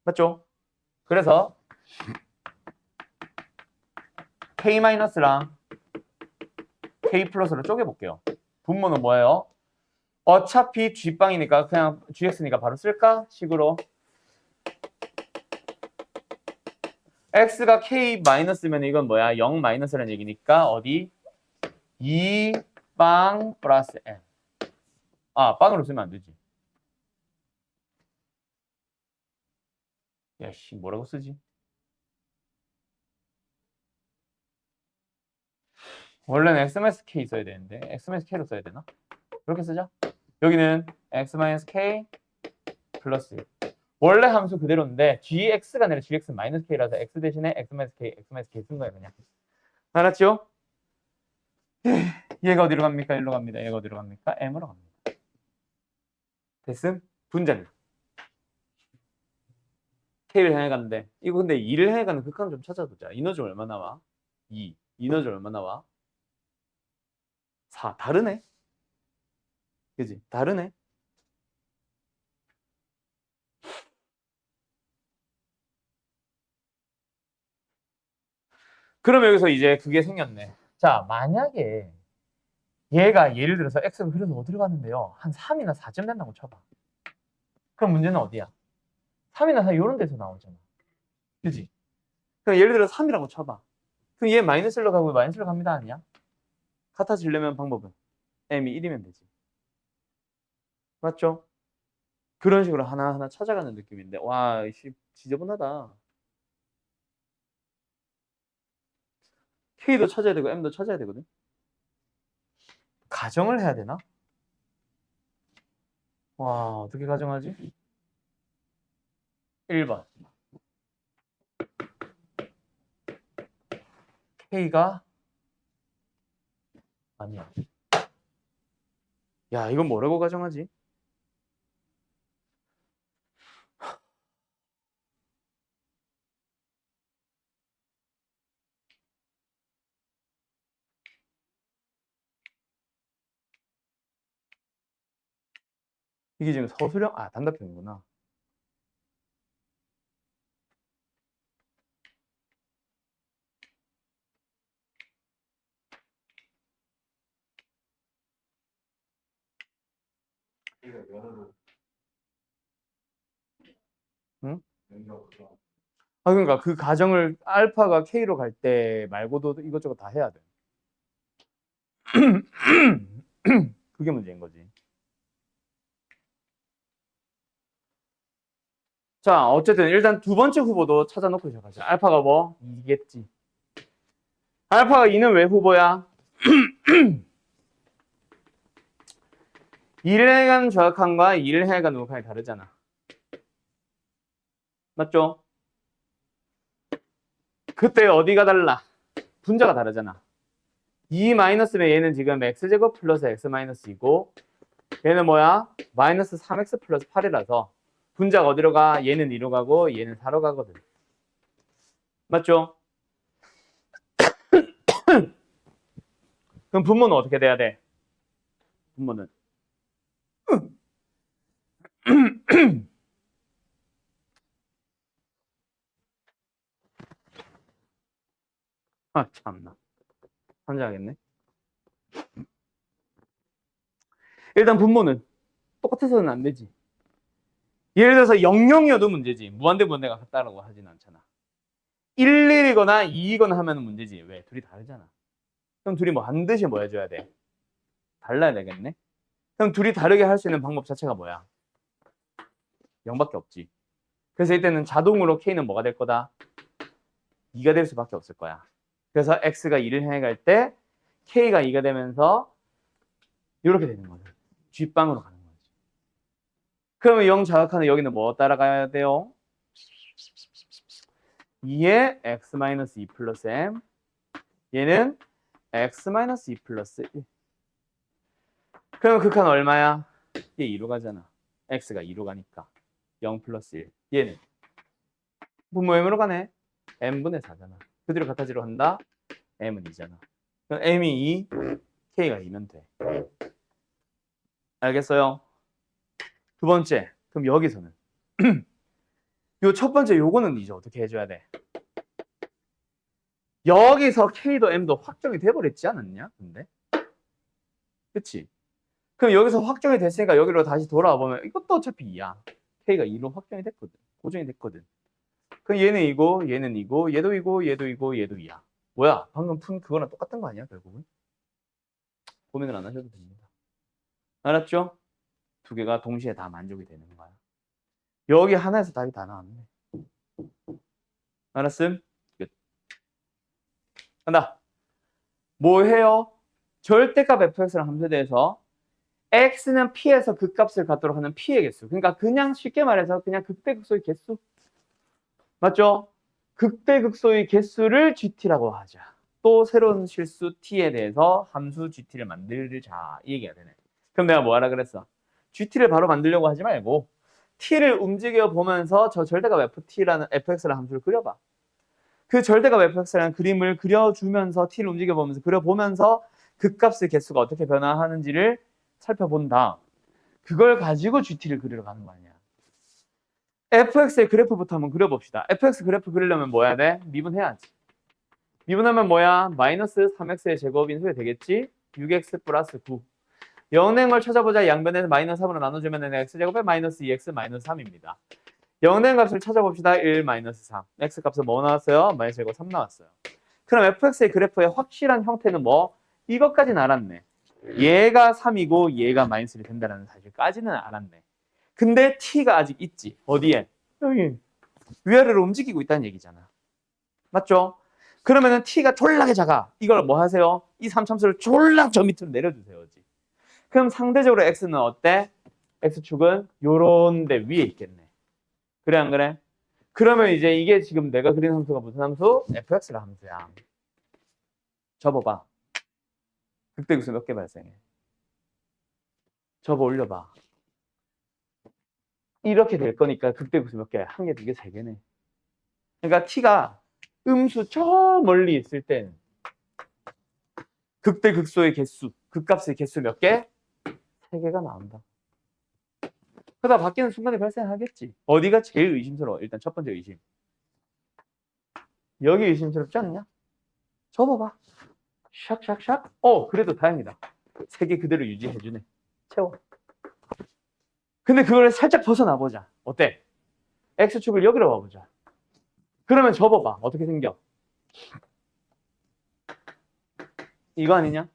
맞죠? 그래서 K-랑 K 플러스로 쪼개볼게요. 분모는 뭐예요? 어차피 G빵이니까 그냥 GX니까 바로 쓸까? 식으로 X가 K 마이너스면 이건 뭐야? 0 마이너스라는 얘기니까 어디? 2빵 플러스 M. 아, 빵으로 쓰면 안 되지. 야, 씨, 뭐라고 쓰지? 원래는 X-K 써야 되는데 X-K로 써야 되나? 그렇게 쓰자. 여기는 X-K 플러스 원래 함수 그대로인데 GX가 아니라 GX-K라서 X 대신에 X-K, X-K 쓴 거예요 그냥. 알았죠? 얘가 어디로 갑니까? 일로 갑니다. 얘가 어디로 갑니까? M으로 갑니다. 됐음? 분자는 K를 향해 가는데 이거 근데 2를 향해 가는 극한 좀 찾아보자. 이너지 얼마 나와? 2. 이너지 얼마 나와? 4. 다르네? 그지? 다르네? 그럼 여기서 이제 그게 생겼네. 자, 만약에 얘가 예를 들어서 X가 그래서 어디로 갔는데요? 한 3이나 4쯤 된다고 쳐봐. 그럼 문제는 어디야? 3이나 4 이런 데서 나오잖아. 그지? 그럼 예를 들어 3이라고 쳐봐. 그럼 얘 마이너스로 가고 마이너스로 갑니다 아니야? 같아지려면 방법은 m이 1이면 되지. 맞죠? 그런 식으로 하나하나 찾아가는 느낌인데 와, 지저분하다. K도 찾아야 되고 M도 찾아야 되거든. 가정을 해야 되나? 와, 어떻게 가정하지? 1번. K가 아니야. 야, 이건 뭐라고 가정하지? 이게 지금 서술형? 아, 단답형이구나. 응? 아, 그러니까 그 가정을 알파가 K로 갈 때 말고도 이것저것 다 해야 돼. 그게 문제인 거지. 자, 어쨌든 일단 두 번째 후보도 찾아놓고 시작하자. 알파가 뭐? 2겠지. 알파가 2는 왜 후보야? 2를 해간 정확한과 2를 해간 우극한이 다르잖아. 맞죠? 그때 어디가 달라? 분자가 다르잖아. 2 마이너스면 얘는 지금 x제곱 플러스 x 마이너스이고 얘는 뭐야? 마이너스 3x 플러스 8이라서 분자가 어디로 가? 얘는 2로 가고 얘는 4로 가거든. 맞죠? 그럼 분모는 어떻게 돼야 돼? 분모는 아 참나 환장하겠네. 일단 분모는 똑같아서는 안 되지. 예를 들어서 00이어도 문제지. 무한대분모가 같다라고 하진 않잖아. 11이거나 2이거나 하면 문제지. 왜? 둘이 다르잖아. 그럼 둘이 뭐 반드시 뭐 해줘야 돼? 달라야 되겠네. 그럼 둘이 다르게 할 수 있는 방법 자체가 뭐야? 0밖에 없지. 그래서 이때는 자동으로 K는 뭐가 될 거다? 2가 될 수밖에 없을 거야. 그래서 X가 2를 향해 갈 때 K가 2가 되면서 이렇게 되는 거죠. 뒷방으로 가는 거지. 그러면 0 자극하는 여기는 뭐 따라가야 돼요? 2에 X-2 플러스 M 얘는 X-2 플러스 1 그러면 극한 얼마야? 얘 2로 가잖아. X가 2로 가니까 0 플러스 1 얘는 분모 M으로 가네. M분의 4잖아. 그 뒤로 같아지로 한다. M은 2잖아. 그럼 M이 2, K가 2면 돼. 알겠어요? 두 번째, 그럼 여기서는 요 첫 번째 요거는 이제 어떻게 해줘야 돼? 여기서 K도 M도 확정이 돼버렸지 않았냐? 근데 그치? 그럼 여기서 확정이 됐으니까 여기로 다시 돌아와 보면 이것도 어차피 2야. K가 2로 확정이 됐거든. 고정이 됐거든. 그럼 얘는 이고 얘는 이고 얘도 이고 얘도 이고 얘도 2야. 뭐야? 방금 푼 그거랑 똑같은 거 아니야 결국은? 고민을 안 하셔도 됩니다. 알았죠? 두 개가 동시에 다 만족이 되는 거야. 여기 하나에서 답이 다 나왔네. 알았음? 끝. 간다. 뭐 해요? 절대값 fx라는 함수에 대해서 x는 p에서 극값을 갖도록 하는 p의 개수. 그러니까 그냥 쉽게 말해서 그냥 극대극소의 개수. 맞죠? 극대극소의 개수를 gt라고 하자. 또 새로운 실수 t에 대해서 함수 gt를 만들자. 이 얘기가 되네. 그럼 내가 뭐 하라 그랬어? gt를 바로 만들려고 하지 말고 t를 움직여 보면서 저 절대값 ft라는 fx라는 함수를 그려봐. 그 절대값 fx라는 그림을 그려주면서 t를 움직여 보면서 그려보면서 극값의 개수가 어떻게 변화하는지를 살펴본다. 그걸 가지고 gt를 그리러 가는 거 아니야. fx의 그래프부터 한번 그려봅시다. fx 그래프 그리려면 뭐 해야 돼? 미분해야지. 미분하면 뭐야? 마이너스 3x의 제곱인 후에 되겠지? 6x 플러스 9. 영냉걸 찾아보자. 양변에서 마이너스 3으로 나눠주면 x제곱에 마이너스 2x 마이너스 3입니다. 영냉 값을 찾아봅시다. 1 마이너스 3. x 값은 뭐 나왔어요? 마이너스 제곱 3 나왔어요. 그럼 fx의 그래프의 확실한 형태는 뭐? 이것까지는 알았네. 얘가 3이고 얘가 마이너스 1이 된다는 사실까지는 알았네. 근데 t가 아직 있지. 어디에? 여기. 위아래로 움직이고 있다는 얘기잖아. 맞죠? 그러면은 t가 졸라게 작아. 이걸 뭐 하세요? 이 삼참수를 졸라 저 밑으로 내려주세요. 그럼 상대적으로 x는 어때? x축은 요런 데 위에 있겠네. 그래 안 그래? 그러면 이제 이게 지금 내가 그린 함수가 무슨 함수? fx가 함수야. 접어봐. 극대극소 몇 개 발생해? 접어 올려봐. 이렇게 될 거니까 극대극소 몇 개? 한 개, 두 개, 세 개네. 그러니까 t가 음수 저 멀리 있을 땐 극대극소의 개수, 극값의 개수 몇 개? 세 개가 나온다. 그러다 바뀌는 순간에 발생하겠지. 어디가 제일 의심스러워? 일단 첫 번째 의심. 여기 의심스럽지 않냐? 접어봐. 샥샥샥. 그래도 다행이다. 세 개 그대로 유지해주네. 채워. 근데 그걸 살짝 벗어나 보자. 어때? X축을 여기로 와보자. 그러면 접어봐. 어떻게 생겨? 이거 아니냐?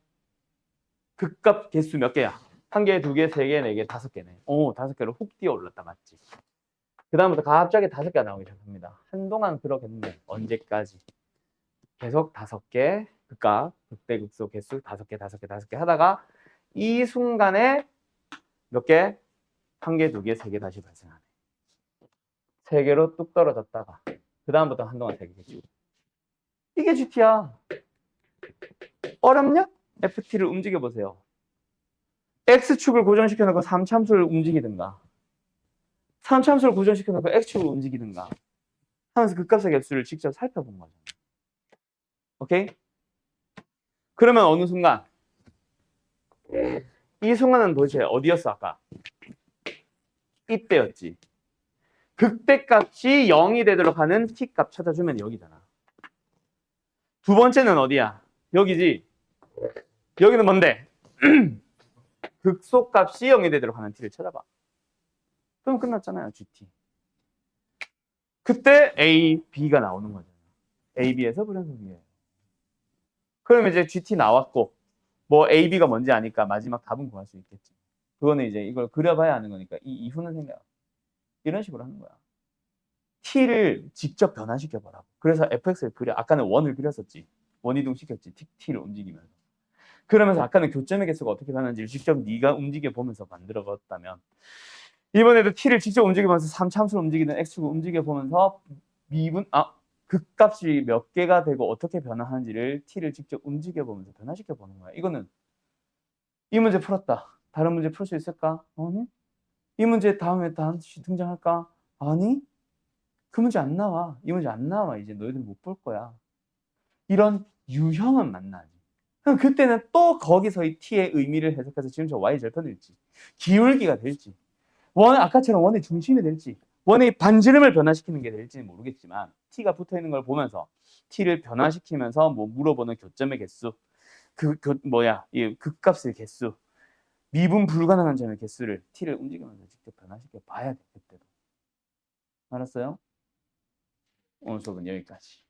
극값 개수 몇 개야? 한 개, 두 개, 세 개, 네 개, 다섯 개네. 다섯 개로 훅 뛰어 올랐다. 맞지? 그 다음부터 갑자기 다섯 개가 나오기 시작합니다. 한동안 그러겠네. 언제까지? 계속 다섯 개, 극값, 극대극소 개수 다섯 개, 다섯 개, 다섯 개 하다가 이 순간에 몇 개? 한 개, 두 개, 세 개 다시 발생하네. 세 개로 뚝 떨어졌다가 그 다음부터 한동안 세 개겠지. 이게 GT야. 어렵냐? FT를 움직여 보세요. x축을 고정시켜 놓고 3참수를 움직이든가 3참수를 고정시켜 놓고 x축을 움직이든가 하면서 그 값의 개수를 직접 살펴본 거죠. 오케이? 그러면 어느 순간 이 순간은 도대체 어디였어 아까? 이때였지. 극대값이 0이 되도록 하는 t값 찾아주면 여기잖아. 두 번째는 어디야? 여기지. 여기는 뭔데? 극소값이 0이 되도록 하는 t를 찾아봐. 그럼 끝났잖아요, gt. 그때 a, b가 나오는 거잖아. a, b에서 불연속이에요. 그러면 이제 gt 나왔고 뭐 a, b가 뭔지 아니까 마지막 답은 구할 수 있겠지. 그거는 이제 이걸 그려봐야 하는 거니까 이 이후는 생각. 이런 식으로 하는 거야. t를 직접 변화시켜 보라고. 그래서 fx를 그려. 아까는 원을 그렸었지. 원이동 시켰지. t를 움직이면서. 그러면서 아까는 교점의 개수가 어떻게 변하는지를 직접 네가 움직여 보면서 만들어 봤다면 이번에도 t를 직접 움직여 보면서 3참수를 움직이는 x축을 움직여 보면서 극값이 몇 개가 되고 어떻게 변화하는지를 t를 직접 움직여 보면서 변화시켜 보는 거야. 이거는 이 문제 풀었다. 다른 문제 풀 수 있을까? 아니. 이 문제 다음에 다시 등장할까? 아니. 그 문제 안 나와. 이 문제 안 나와. 이제 너희들 못 볼 거야. 이런 유형은 만나지. 그럼 그때는 또 거기서 이 t의 의미를 해석해서 지금 저 y 절편일지 기울기가 될지 아까처럼 원의 중심이 될지 원의 반지름을 변화시키는 게 될지는 모르겠지만 t가 붙어있는 걸 보면서 t를 변화시키면서 뭐 물어보는 교점의 개수 이 극값의 개수 미분 불가능한 점의 개수를 t를 움직이면서 직접 변화시켜 봐야 돼. 그때도. 알았어요? 오늘 수업은 여기까지.